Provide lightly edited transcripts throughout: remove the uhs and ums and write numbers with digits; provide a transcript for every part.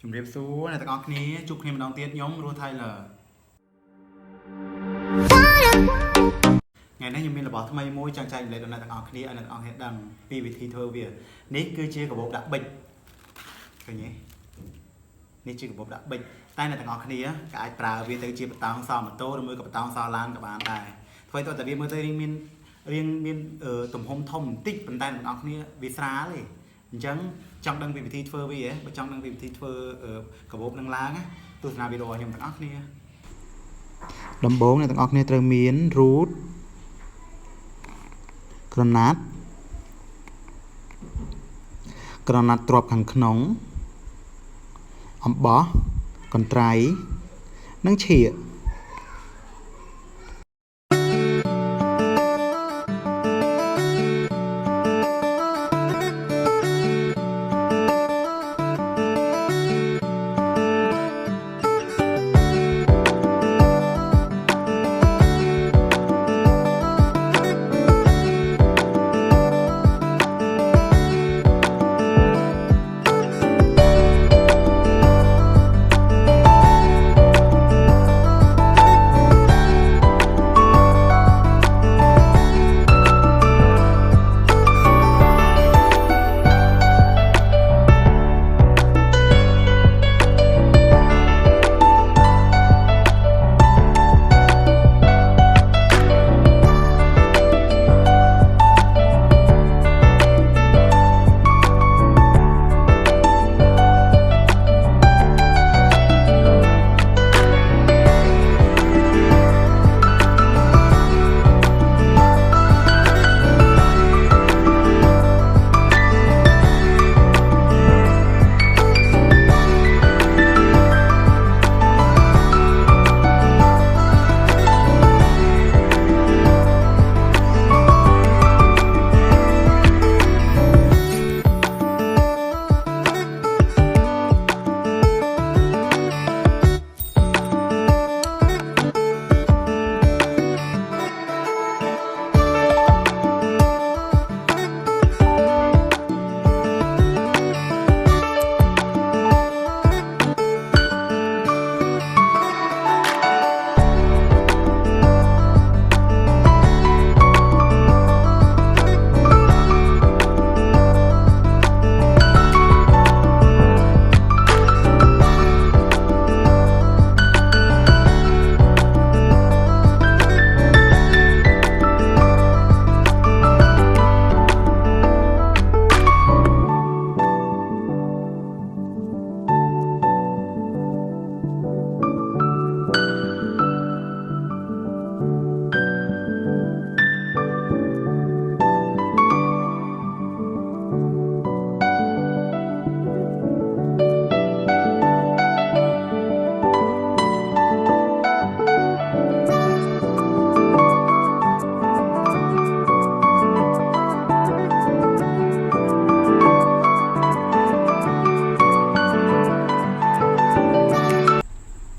ជំរាបសួរអ្នកទាំងអស់គ្នាជួបគ្នាម្ដងទៀតខ្ញុំរស់ថៃលើថ្ងៃនេះខ្ញុំមានរបស់ថ្មីមួយចង់ចែករំលែកដល់អ្នកទាំងអស់គ្នាឲ្យអ្នកទាំងអស់គ្នាដឹងពីវិធីធ្វើវានេះគឺជាកាបូបដាក់ប៊ិចឃើញទេនេះជាកាបូបដាក់ប៊ិចតែអ្នកទាំងអស់គ្នាក៏អាចប្រើវាទៅជាបតោងសម៉ូតូឬមួយក៏បតោងសឡានក៏បានដែរធ្វើទៅតែវាមើលទៅរៀងមានទំហំធំបន្តិចប៉ុន្តែអ្នកទាំងអស់គ្នាវាស្រាលទេអញ្ចឹងចង់ដឹងពីវិធីធ្វើវាបើចង់ដឹងពីវិធីធ្វើកាបូបនឹងឡើងទស្សនាវីដេអូខ្ញុំទាំងអស់គ្នាដំបូងអ្នកទាំងអស់គ្នាត្រូវមានរូតក្រណាត់ទ្រាប់ខាងក្នុងអំបោះកន្ត្រៃនិងឈៀក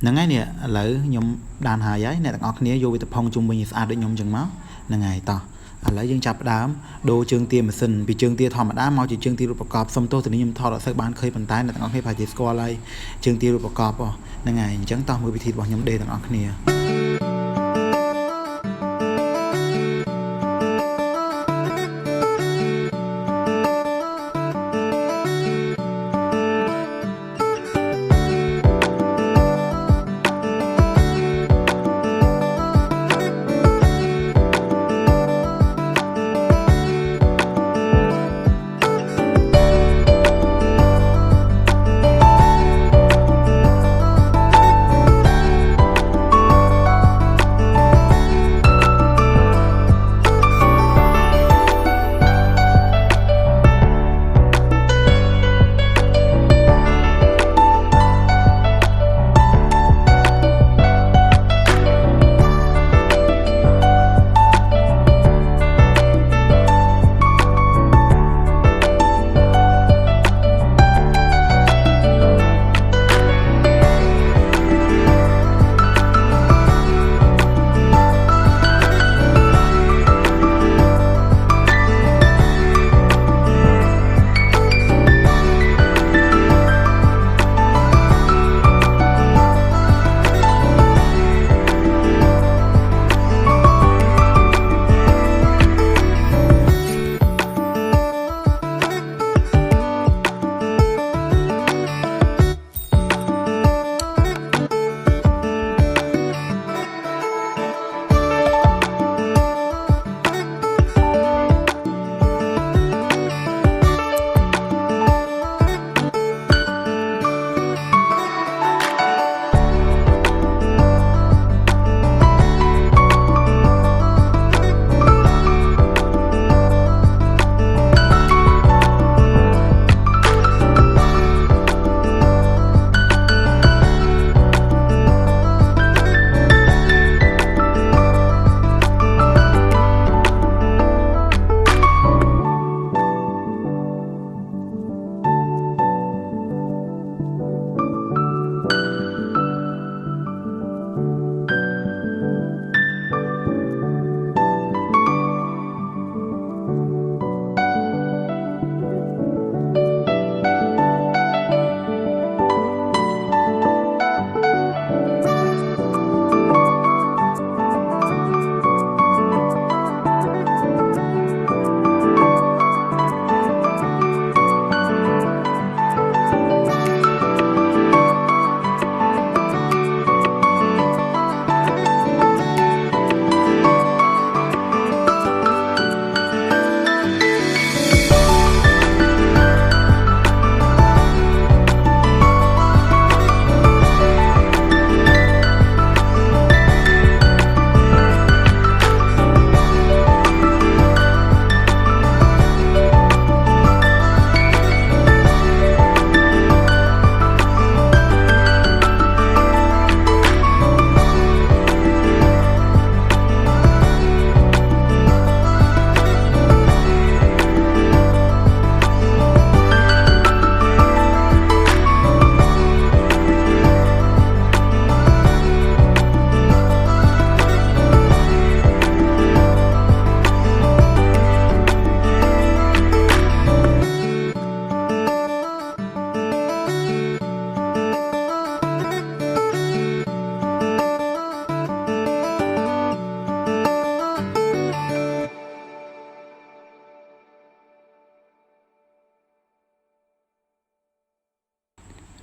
ហ្នឹងហើយនេះឥឡូវខ្ញុំដានហើយអ្នកទាំងអស់គ្នាយកវាទៅផុងជុំវិញស្អាតដូចខ្ញុំអញ្ចឹងមកហ្នឹងហើយតោះឥឡូវយើងចាប់ផ្ដើមដូរជើងទាម៉ាស៊ីនពីជើងទាធម្មតាមកជាជើងទារូបប្រកបសុំទោសទៅនេះខ្ញុំថតអត់សូវបានឃើញប៉ុន្តែអ្នកទាំងអស់គ្នាប្រហែលជាស្គាល់ហើយជើងទារូបប្រកបហ្នឹងហើយអញ្ចឹងតោះមើលវិធីរបស់ខ្ញុំដេរទាំងអស់គ្នា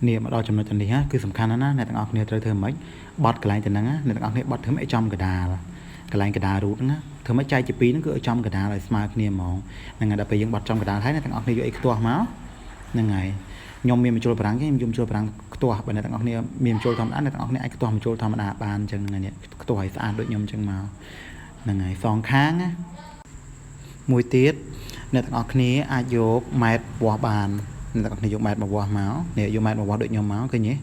នេះមកដល់ចំណុចនេះគឺសំខាន់ណាស់ណាអ្នកទាំងអស់គ្នាត្រូវធ្វើម៉េចបត់កន្លែងទៅហ្នឹងអ្នកទាំងអស់គ្នាបត់ធ្វើម៉េចចំកដាលកន្លែងកដាលរូតហ្នឹងធ្វើម៉េចចែកជាពីរហ្នឹងគឺឲ្យចំកដាលឲ្យស្មើគ្នាហ្មងហ្នឹងហើយដល់ពេលយើងបត់ចំកដាលហើយអ្នកទាំងអស់គ្នាយកអីខ្ទាស់មកហ្នឹងហើយខ្ញុំមានមជុលប្រាំងគេខ្ញុំមជុលប្រាំងខ្ទាស់បើអ្នកទាំងអស់គ្នាមានមជុលធម្មតាអ្នកទាំងអស់គ្នាអាចខ្ទាស់មជុលធម្មតាបានអញ្ចឹងហ្នឹងហើយខ្ទាស់ឲ្យស្អាតដូចខ្ញុំអញ្ចឹងមកហ្នឹងហើយសងខាងណាមួយទៀតអ្នកទាំងអស់គ្នាអាចយកម៉ែត្រវាស់បានអ្នកទាំងអស់គ្នាយកម៉ែត្រមកវាស់មកនេះយកម៉ែត្រមកវាស់ដូចខ្ញុំមកឃើញទេ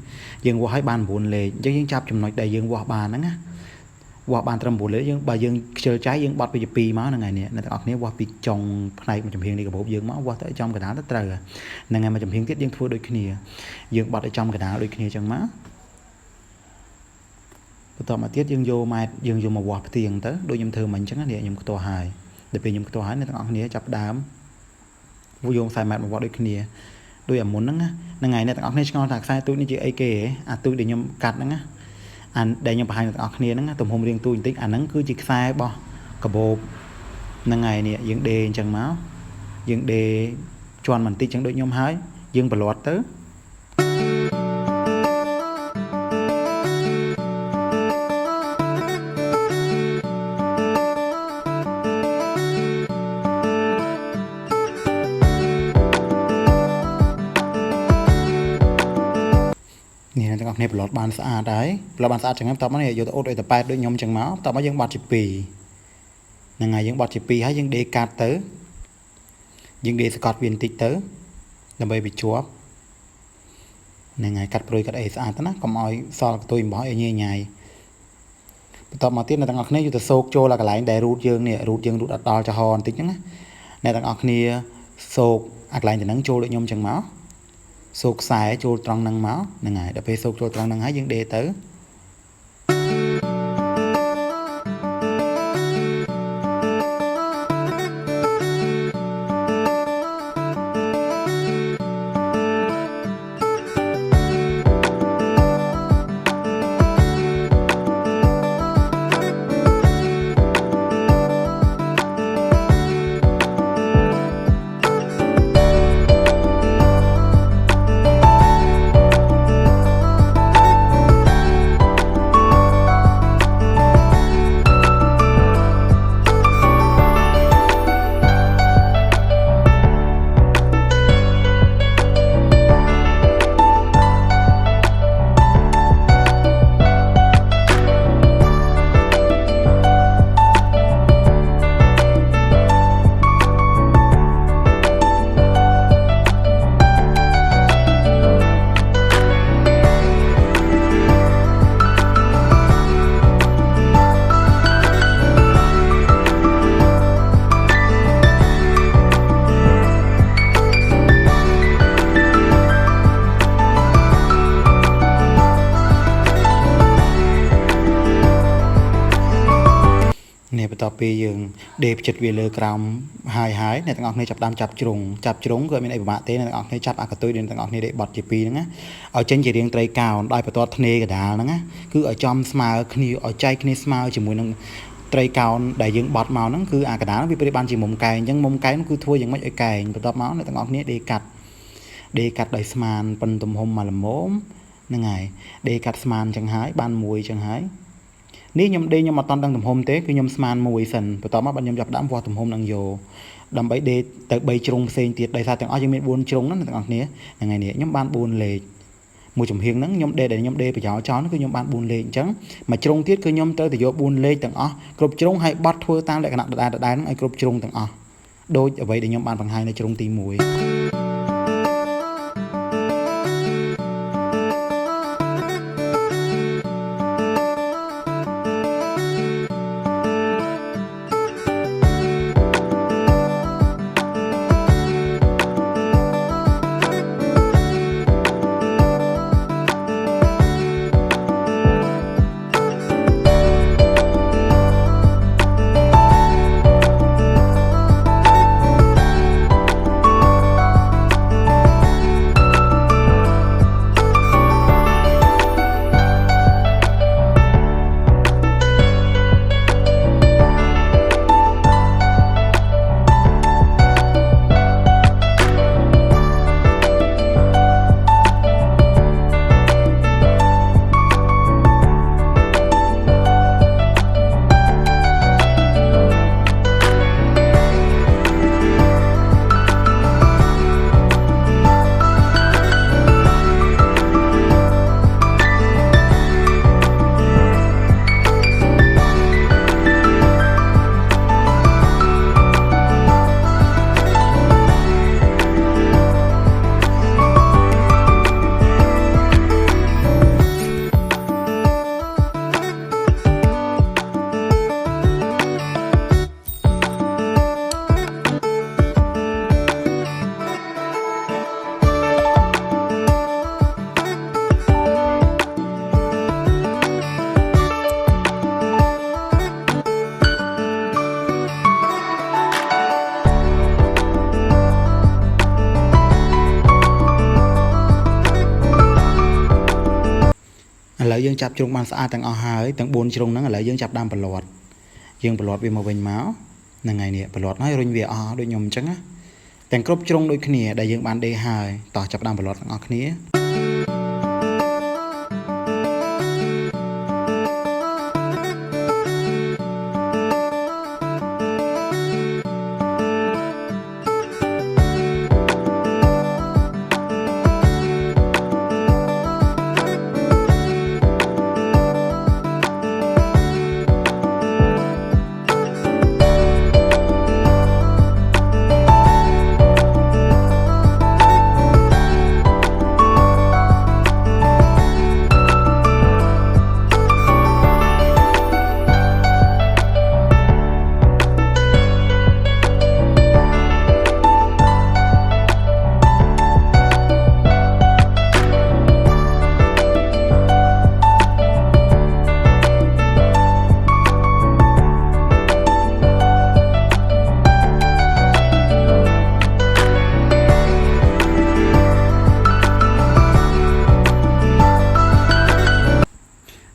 យើងវាស់ឲ្យបាន9លេខអញ្ចឹងយើងចាប់ចំណុចដែលយើងវាស់បានហ្នឹងណាវាស់បានត្រឹម9លេខយើងបើយើងខ្ជិលចែកយើងបត់ពី2មកហ្នឹងហើយនេះអ្នកទាំងអស់គ្នាវាស់ពីចុងផ្នែកមួយចំហៀងនេះកាបូបយើងមកវាស់ទៅចំកណ្ដាលទៅត្រូវហ្នឹងហើយមួយចំហៀងទៀតយើងធ្វើដូចគ្នាយើងបត់ឲ្យចំកណ្ដាលដូចគ្នាអញ្ចឹងមកបន្តមកទៀតយើងយកម៉ែត្រយើងយកមកវាស់ផ្ទៀងទៅដូចខ្ញុំធ្វើមិញអញ្ចឹងនេះខ្ញុំខ្ទាស់ហើយដល់ពេលខ្ញុំខ្ទាស់ហើយអ្នកទាំងអស់គ្នាចាប់ដើមយកខ្សែម៉ែត្រមកវាស់ដូចគ្នាដូចអាមុនហ្នឹងហ្នឹងហើយអ្នកទាំងអស់គ្នាឆ្ងល់ថាខ្សែទូចនេះជាអីគេអាទូចដែលខ្ញុំកាត់ហ្នឹងណាអាដែលខ្ញុំបង្ហាញអ្នកទាំងអស់គ្នាហ្នឹងទំហំរាងទូចបន្តិចអាហ្នឹងគឺជាខ្សែរបស់កាបូបហ្នឹងហើយនេះយើងដេរអញ្ចឹងមកយើងដេរជាន់បន្តិចអញ្ចឹងដូចខ្ញុំហើយយើងប្រឡាត់ទៅនេះអ្នកទាំងអស់គ្នាប្រឡត់បានស្អាតហើយប្រឡត់បានស្អាតចឹងហ្នឹងបន្ទាប់មកនេះយកទៅអ៊ុតឲ្យទៅប៉ែតដូចខ្ញុំចឹងមកបន្ទាប់មកយើងបត់ជា2ហ្នឹងហើយយើងបត់ជា2ហើយយើងដេរកាត់ទៅយើងដេរសកត់វាបន្តិចទៅដើម្បីវាជាប់ហ្នឹងហើយកាត់ព្រុយកាត់អីស្អាតទៅណាកុំឲ្យសល់កតុយអំបោះឲ្យញ៉ៃញ៉ៃបន្ទាប់មកទៀតអ្នកទាំងអស់គ្នាយកទៅសោកចូលកន្លែងដែលរូតយើងនេះរូតយើងរូតអត់ដល់ចំហបន្តិចហ្នឹងណាអ្នកទាំងអស់គ្នាសោកអាកន្លែងទៅហ្នឹងចូលដូចខ្ញុំចឹងមកសោកខ្សែចូលត្រង់ហ្នឹងមកហ្នឹងហើយដល់ពេលសោកចូលត្រង់ហ្នឹងហើយយើងដេរទៅនេះបន្ទាប់ពីយើងដេរផ្ចិតវាលើក្រោមហើយអ្នកទាំងអស់គ្នាចាប់ដើមចាប់ជ្រុងគឺអត់មានអីពិបាកទេអ្នកទាំងអស់គ្នាចាប់អាកតុយដែលអ្នកទាំងអស់គ្នាដេរបត់ជា2ហ្នឹងណាឲ្យចេញជារាងត្រីកោណដោយបន្ទាត់ធ្នេកដាលហ្នឹងណាគឺឲ្យចំស្មើគ្នាឲ្យចែកគ្នាស្មើជាមួយនឹងត្រីកោណដែលយើងបត់មកហ្នឹងគឺអាកដាលវាប្រៀបបានជាមុំកែងអញ្ចឹងមុំកែងគឺធ្វើយ៉ាងម៉េចឲ្យកែងបន្ទាប់មកអ្នកទាំងអស់គ្នាដេរកាត់ដោយស្មានប៉ុនទំហំមកល្មមហ្នឹងហើយដេរកាត់ស្មានអញ្ចឹងហើយបានមួយអញ្ចឹងហើយនេះខ្ញុំដេរខ្ញុំអត់តន់ដឹងទំហំទេគឺខ្ញុំស្មានមួយសិនបន្ទាប់មកបាទខ្ញុំចាប់ដើមវាស់ទំហំនឹងយកដើម្បីដេរទៅ3ជ្រុងផ្សេងទៀតដោយសារទាំងអស់យើងមាន4ជ្រុងណាទាំងអស់គ្នាហ្នឹងហើយនេះខ្ញុំបាន4លេខមួយចំហៀងហ្នឹងខ្ញុំដេរប្រយោលចោលគឺខ្ញុំបាន4លេខអញ្ចឹងមួយជ្រុងទៀតគឺខ្ញុំត្រូវទៅយក4លេខទាំងអស់គ្រប់ជ្រុងហើយបត់ធ្វើតាមលក្ខណៈដដែលហ្នឹងឲ្យគ្រប់ជ្រុងទាំងអស់ដូចអ្វីដែលខ្ញុំបានបង្ហាញនៅជ្រុងទី1 ឥឡូវយើងចាប់ជ្រុងបានស្អាតទាំងអស់ហើយទាំង4ជ្រុងហ្នឹងឥឡូវយើងចាប់ដើមប្រឡត់យើងប្រឡត់វាមកវិញមកហ្នឹងហើយនេះប្រឡត់ហើយរុញវាអស់ដូចខ្ញុំអញ្ចឹងណាទាំងគ្រប់ជ្រុងដូចគ្នាដែលយើងបានដេរហើយតោះចាប់ដើមប្រឡត់ទាំងអស់គ្នា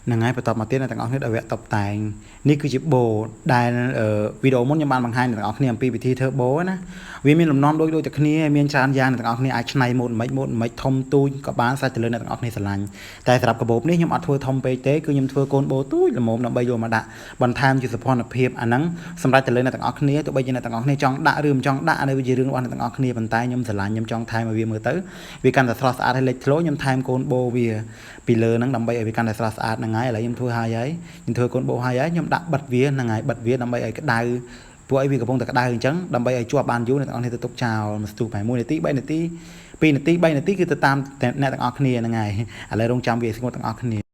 ហ្នឹងហើយបន្តមកទៀតអ្នកទាំងអស់គ្នាដល់វគ្គតុបតែងនេះគឺជាបូដែលវីដេអូមុនខ្ញុំបានបង្ហាញអ្នកទាំងអស់គ្នាអំពីវិធីធ្វើបូណាវាមានលំនាំដូចតែគ្នាមានច្រើនយ៉ាងអ្នកទាំងអស់គ្នាអាចច្នៃម៉ូដមិនធំទូចក៏បានសាច់ទៅលើអ្នកទាំងអស់គ្នាស្រឡាញ់តែសម្រាប់កាបូបនេះខ្ញុំអត់ធ្វើធំពេកទេគឺខ្ញុំធ្វើកូនបូទូចល្មមដើម្បីយកមកដាក់បន្ថែមជាសោភ័ណភាពអាហ្នឹងសម្រាប់ទៅលើអ្នកទាំងអស់គ្នាទោះបីជាអ្នកទាំងអស់គ្នាចង់ដាក់ឬមិនចង់ដាក់នៅវាជារឿងរបស់អ្នកទាំងអស់គ្នាប៉ុន្តែខ្ញុំស្រឡាញ់ខ្ញុំចង់ថែមឲ្យវាមើលទៅវាកាន់តែស្រស់ស្អាតហើយលេចធ្លោខ្ញុំថែមកូនបូវាពីលើហ្នឹងដើម្បីឲ្យវាកាន់តែស្រស់ស្អាតហ្នឹងហើយឥឡូវខ្ញុំធ្វើហើយខ្ញុំធ្វើកូនបូហើយខ្ញុំដាក់បិទវាហ្នឹងហើយបិទវាដើម្បីឲ្យក្តៅពួកឲ្យវាកំពុងតែក្តៅអញ្ចឹងដើម្បីឲ្យជាប់បានយូរអ្នកទាំងអស់គ្នាទៅទុកចោលមួយស្ទុះប្រហែល1នាទី3នាទី2នាទី3នាទីគឺទៅតាមអ្នកទាំងអស់គ្នាហ្នឹងហើយឥឡូវរងចាំវាស្ងួតទាំងអស់គ្នា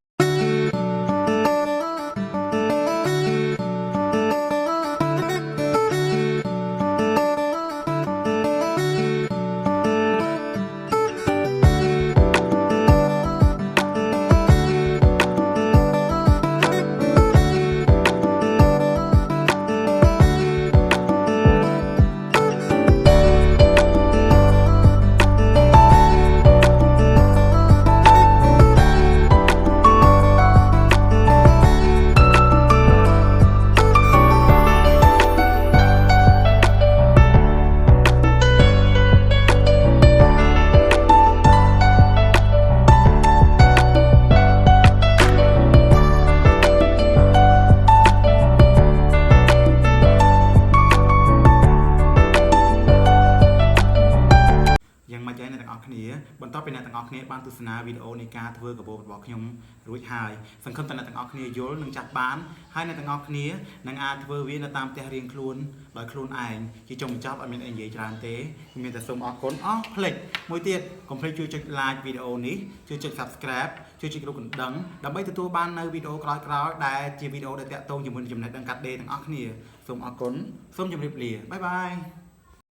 បន្ទាប់ពីអ្នកទាំងអស់គ្នាបានទស្សនាវីដេអូនៃការធ្វើកាបូបរបស់ខ្ញុំរួចហើយសង្ឃឹមថាអ្នកទាំងអស់គ្នាយល់និងចាប់បានហើយអ្នកទាំងអស់គ្នានឹងអាចធ្វើវានៅតាមផ្ទះរៀងខ្លួនដោយខ្លួនឯងជាចុងបញ្ចប់អត់មានអីនិយាយច្រើនទេមានតែសូមអរគុណផ្លេចមួយទៀតកុំភ្លេចជួយចុច like វីដេអូនេះជួយចុច subscribe ជួយចុចរូបកណ្ដឹងដើម្បីទទួលបាននៅវីដេអូក្រោយៗដែលជាវីដេអូដែលតាក់ទងជាមួយចំណេះដឹងកាត់ដេរទាំងអស់គ្នាសូមអរគុណសូមជម្រាបលាបាយបាយ